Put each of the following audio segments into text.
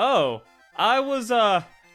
Oh, I was,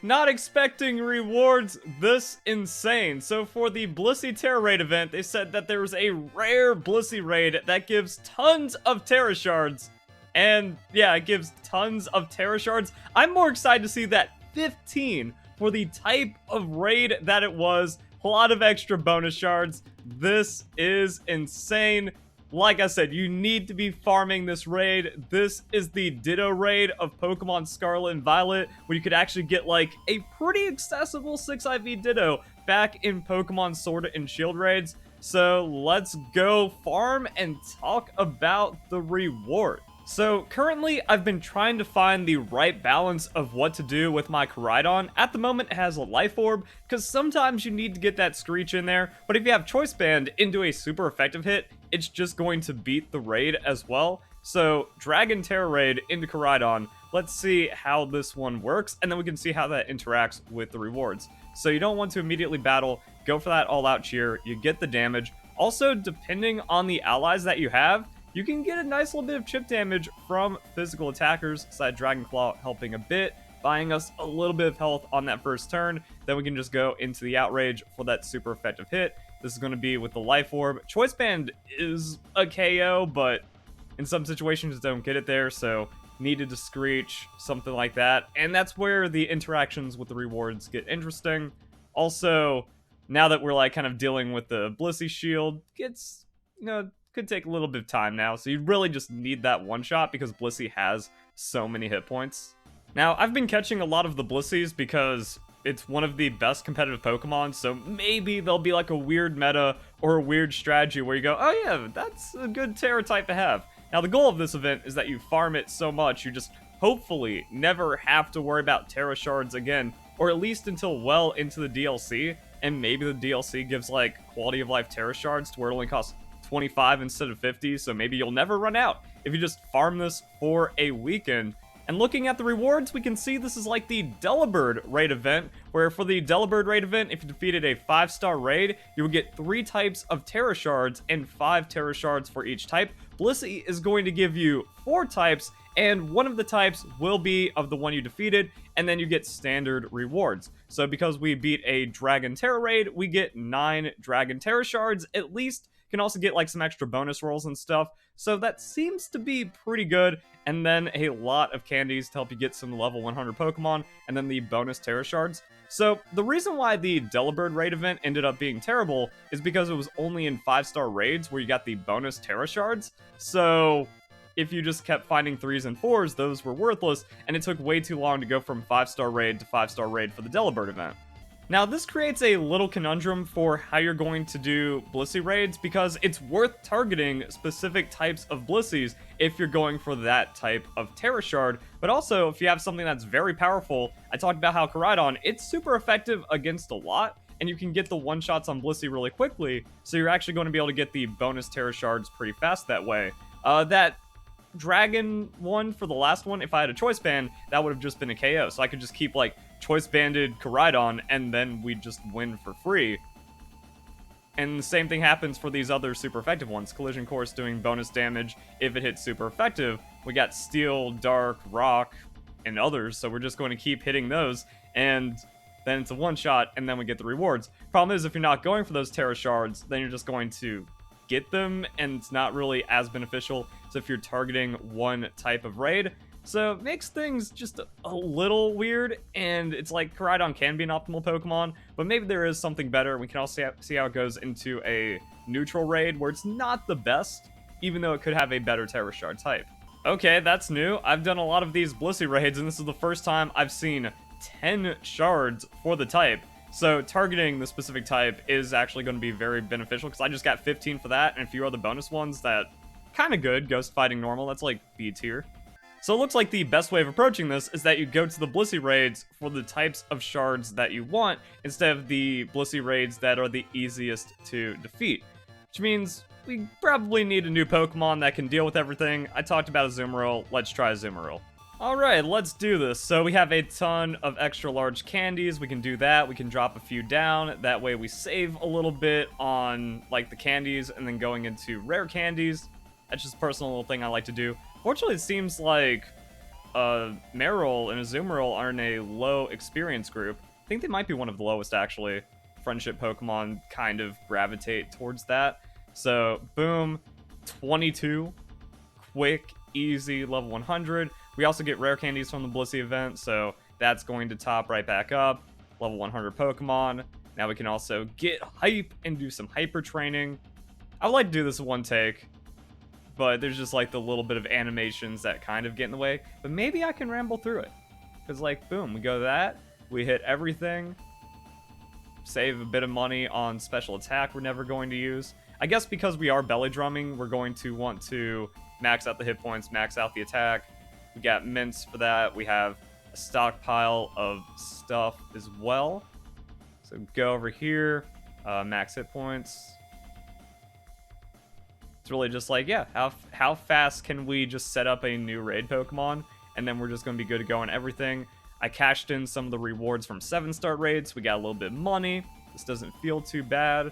not expecting rewards this insane. So for the Blissey Tera Raid event, they said that there was a rare Blissey Raid that gives tons of Tera Shards. And yeah, it gives tons of Tera Shards. I'm more excited to see that 15 for the type of raid that it was. A lot of extra bonus shards. This is insane. Like I said, you need to be farming this raid. This is the Ditto raid of Pokemon Scarlet and Violet, where you could actually get like a pretty accessible 6 IV Ditto back in Pokemon Sword and Shield raids. So let's go farm and talk about the reward. So currently, I've been trying to find the right balance of what to do with my Koraidon. At the moment, it has a Life Orb, because sometimes you need to get that Screech in there, but if you have Choice Band into a super effective hit, it's just going to beat the raid as well. So Dragon Tera Raid into Koraidon, let's see how this one works, and then we can see how that interacts with the rewards. So you don't want to immediately battle, go for that all-out cheer, you get the damage. Also, depending on the allies that you have, you can get a nice little bit of chip damage from physical attackers, side Dragon Claw helping a bit, buying us a little bit of health on that first turn. Then we can just go into the Outrage for that super effective hit. This is going to be with the Life Orb. Choice Band is a KO, but in some situations don't get it there, so needed to Screech, something like that. And that's where the interactions with the rewards get interesting. Also, now that we're like kind of dealing with the Blissey Shield, gets, could take a little bit of time now, so you really just need that one shot because Blissey has so many hit points. Now, I've been catching a lot of the Blisseys because it's one of the best competitive Pokemon, so maybe there'll be like a weird meta or a weird strategy where you go, oh yeah, that's a good Tera type to have. Now, the goal of this event is that you farm it so much you just hopefully never have to worry about Tera Shards again, or at least until well into the DLC, and maybe the DLC gives like quality of life Tera Shards to where it only costs 25 instead of 50, so maybe you'll never run out if you just farm this for a weekend. And looking at the rewards, we can see this is like the Delibird Raid Event, where for the Delibird Raid Event, if you defeated a 5-star raid, you would get 3 types of Tera Shards and 5 Tera Shards for each type. Blissey is going to give you 4 types, and one of the types will be of the one you defeated, and then you get standard rewards. So because we beat a Dragon Tera Raid, we get 9 Dragon Tera Shards, at least. Can also get like some extra bonus rolls and stuff, so that seems to be pretty good. And then a lot of candies to help you get some level 100 Pokemon, and then the bonus Tera Shards. So the reason why the Delibird Raid event ended up being terrible is because it was only in 5-star raids where you got the bonus Tera Shards. So if you just kept finding 3s and 4s, those were worthless, and it took way too long to go from 5-star raid to 5-star raid for the Delibird event. Now, this creates a little conundrum for how you're going to do Blissey Raids, because it's worth targeting specific types of Blisseys if you're going for that type of Tera Shard, but also if you have something that's very powerful. I talked about how Koraidon, it's super effective against a lot, and you can get the one-shots on Blissey really quickly, so you're actually going to be able to get the bonus Tera Shards pretty fast that way. That Dragon one for the last one, if I had a Choice Band, that would have just been a KO, so I could just keep like Choice Banded Koraidon, and then we just win for free. And the same thing happens for these other super effective ones. Collision Course doing bonus damage if it hits super effective. We got Steel, Dark, Rock, and others, so we're just going to keep hitting those, and then it's a one-shot, and then we get the rewards. Problem is, if you're not going for those Tera Shards, then you're just going to get them, and it's not really as beneficial. So if you're targeting one type of raid, so it makes things just a little weird, and it's like Koraidon can be an optimal Pokemon, but maybe there is something better. We can also see how it goes into a neutral raid where it's not the best, even though it could have a better Tera Shard type. Okay, that's new. I've done a lot of these Blissey raids, and this is the first time I've seen 10 shards for the type. So targeting the specific type is actually going to be very beneficial, because I just got 15 for that, and a few other bonus ones that kind of good. Ghost Fighting Normal, that's like B tier. So it looks like the best way of approaching this is that you go to the Blissey Raids for the types of shards that you want, instead of the Blissey Raids that are the easiest to defeat. Which means we probably need a new Pokemon that can deal with everything. I talked about a Azumarill, let's try a Azumarill. Alright, let's do this. So we have a ton of extra large candies, we can do that, we can drop a few down, that way we save a little bit on like the candies and then going into rare candies. That's just a personal little thing I like to do. Fortunately, it seems like Marill and Azumarill are in a low experience group. I think they might be one of the lowest, actually. Friendship Pokemon kind of gravitate towards that. So, boom, 22. Quick, easy, level 100. We also get rare candies from the Blissey event, so that's going to top right back up. Level 100 Pokemon. Now we can also get hype and do some hyper training. I would like to do this in one take, but there's just like the little bit of animations that kind of get in the way. But maybe I can ramble through it. Because like, boom, we go that. We hit everything. Save a bit of money on special attack we're never going to use. I guess because we are belly drumming, we're going to want to max out the hit points, max out the attack. We got mints for that. We have a stockpile of stuff as well. So go over here, max hit points. It's really just like, yeah, how fast can we just set up a new raid Pokemon, and then we're just going to be good to go on everything. I cashed in some of the rewards from 7-star raids. We got a little bit of money. This doesn't feel too bad.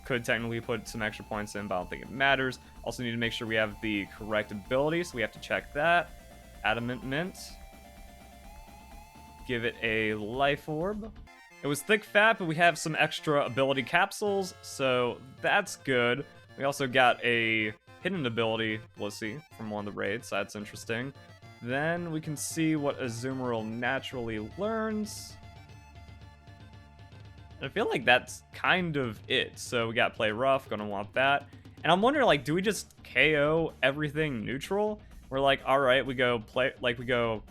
Could technically put some extra points in, but I don't think it matters. Also need to make sure we have the correct ability, so we have to check that. Adamant Mint. Give it a Life Orb. It was thick fat, but we have some extra ability capsules, so that's good. We also got a hidden ability, Blissey, from one of the raids, so that's interesting. Then we can see what Azumarill naturally learns. I feel like that's kind of it. So we got Play Rough, gonna want that. And I'm wondering, like, do we just KO everything neutral? We're like, all right, we go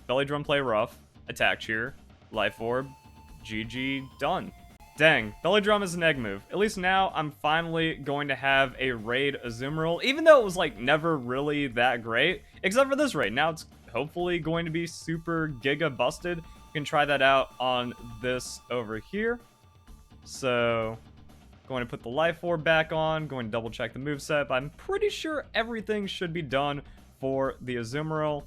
Belly Drum, Play Rough, Attack Cheer, Life Orb, GG, done. Dang, Belly Drum is an egg move. At least now I'm finally going to have a raid Azumarill, even though it was like never really that great, except for this raid. Now it's hopefully going to be super giga busted. You can try that out on this over here. So, going to put the Life Orb back on, going to double check the moveset, but I'm pretty sure everything should be done for the Azumarill.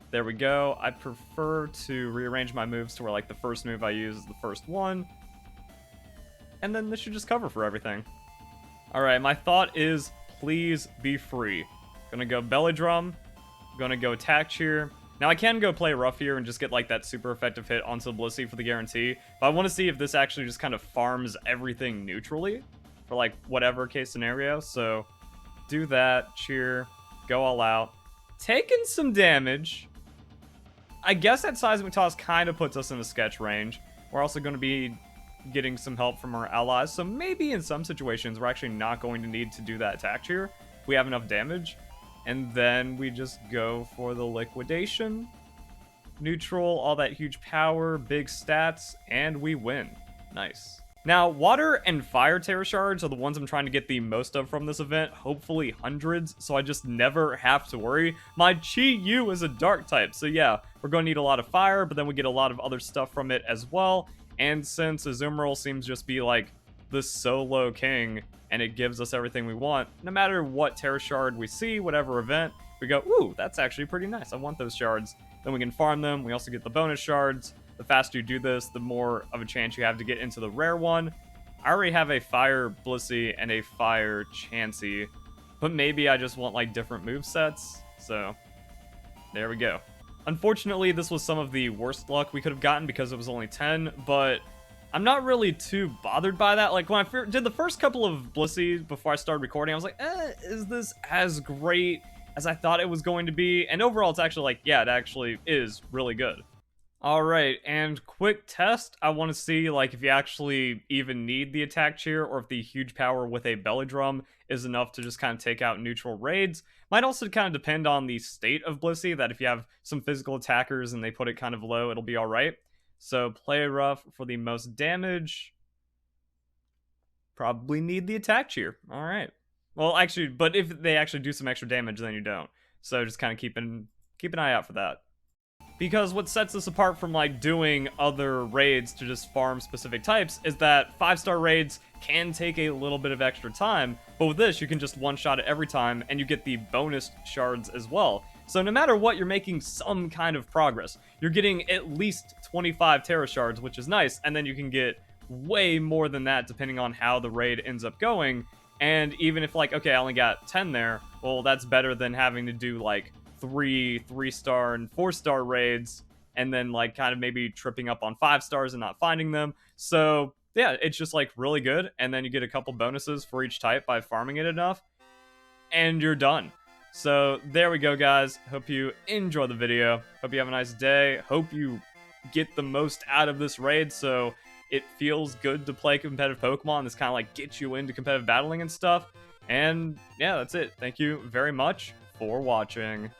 There we go. I prefer to rearrange my moves to where like the first move I use is the first one. And then this should just cover for everything. Alright, my thought is, please be free. Gonna go Belly Drum, gonna go Attack Cheer. Now I can go Play Rough here and just get like that super effective hit onto Blissey for the guarantee, but I want to see if this actually just kind of farms everything neutrally for like whatever case scenario. So do that, Cheer, go all out. Taking some damage. I guess that Seismic Toss kind of puts us in the sketch range. We're also going to be getting some help from our allies, so maybe in some situations we're actually not going to need to do that Attack Cheer if we have enough damage. And then we just go for the liquidation. Neutral, all that huge power, big stats, and we win. Nice. Now, water and fire Tera Shards are the ones I'm trying to get the most of from this event. Hopefully hundreds, so I just never have to worry. My Chi-Yu is a dark type, so yeah, we're going to need a lot of fire, but then we get a lot of other stuff from it as well. And since Azumarill seems just be like the solo king, and it gives us everything we want, no matter what Tera Shard we see, whatever event, we go, ooh, that's actually pretty nice. I want those shards. Then we can farm them. We also get the bonus shards. The faster you do this, the more of a chance you have to get into the rare one. I already have a Fire Blissey and a Fire Chansey, but maybe I just want like different movesets. So there we go. Unfortunately, this was some of the worst luck we could have gotten because it was only 10, but I'm not really too bothered by that. Like, when I did the first couple of Blissey before I started recording, I was like, is this as great as I thought it was going to be? And overall, it's actually like, yeah, it actually is really good. Alright, and quick test. I want to see, like, if you actually even need the Attack Cheer, or if the huge power with a Belly Drum is enough to just kind of take out neutral raids. Might also kind of depend on the state of Blissey, that if you have some physical attackers and they put it kind of low, it'll be alright. So, Play Rough for the most damage. Probably need the Attack Cheer. Alright. Well, actually, but if they actually do some extra damage, then you don't. So, just kind of keep an eye out for that. Because what sets us apart from, like, doing other raids to just farm specific types is that 5-star raids can take a little bit of extra time, but with this, you can just one-shot it every time, and you get the bonus shards as well. So no matter what, you're making some kind of progress. You're getting at least 25 Tera Shards, which is nice, and then you can get way more than that depending on how the raid ends up going. And even if, like, okay, I only got 10 there, well, that's better than having to do, like, 3-star and 4-star raids, and then like kind of maybe tripping up on 5 stars and not finding them. So yeah, it's just like really good, and then you get a couple bonuses for each type by farming it enough, and you're done. So there we go, guys. Hope you enjoy the video. Hope you have a nice day. Hope you get the most out of this raid, so it feels good to play competitive Pokemon. This kind of like gets you into competitive battling and stuff. And yeah, that's it. Thank you very much for watching.